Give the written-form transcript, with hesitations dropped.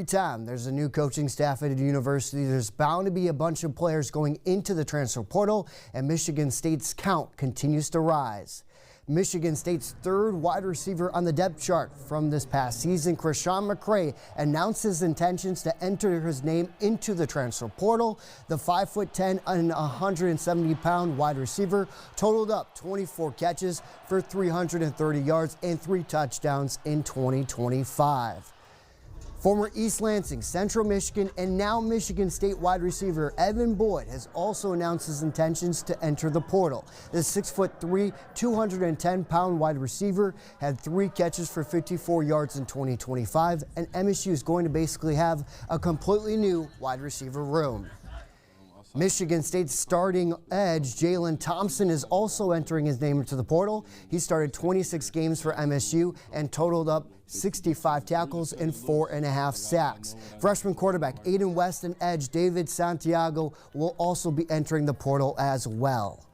Every time there's a new coaching staff at a university, there's bound to be a bunch of players going into the transfer portal, and Michigan State's count continues to rise. Michigan State's third wide receiver on the depth chart from this past season, Christian McCray, announced his intentions to enter his name into the transfer portal. The 5'10" and 170-pound wide receiver totaled up 24 catches for 330 yards and 3 touchdowns in 2025. Former East Lansing, Central Michigan, and now Michigan State wide receiver Evan Boyd has also announced his intentions to enter the portal. The 6'3", 210-pound wide receiver had 3 catches for 54 yards in 2025, and MSU is going to basically have a completely new wide receiver room. Michigan State's starting edge, Jalen Thompson, is also entering his name into the portal. He started 26 games for MSU and totaled up 65 tackles and 4.5 sacks. Freshman quarterback Aiden West and edge David Santiago will also be entering the portal as well.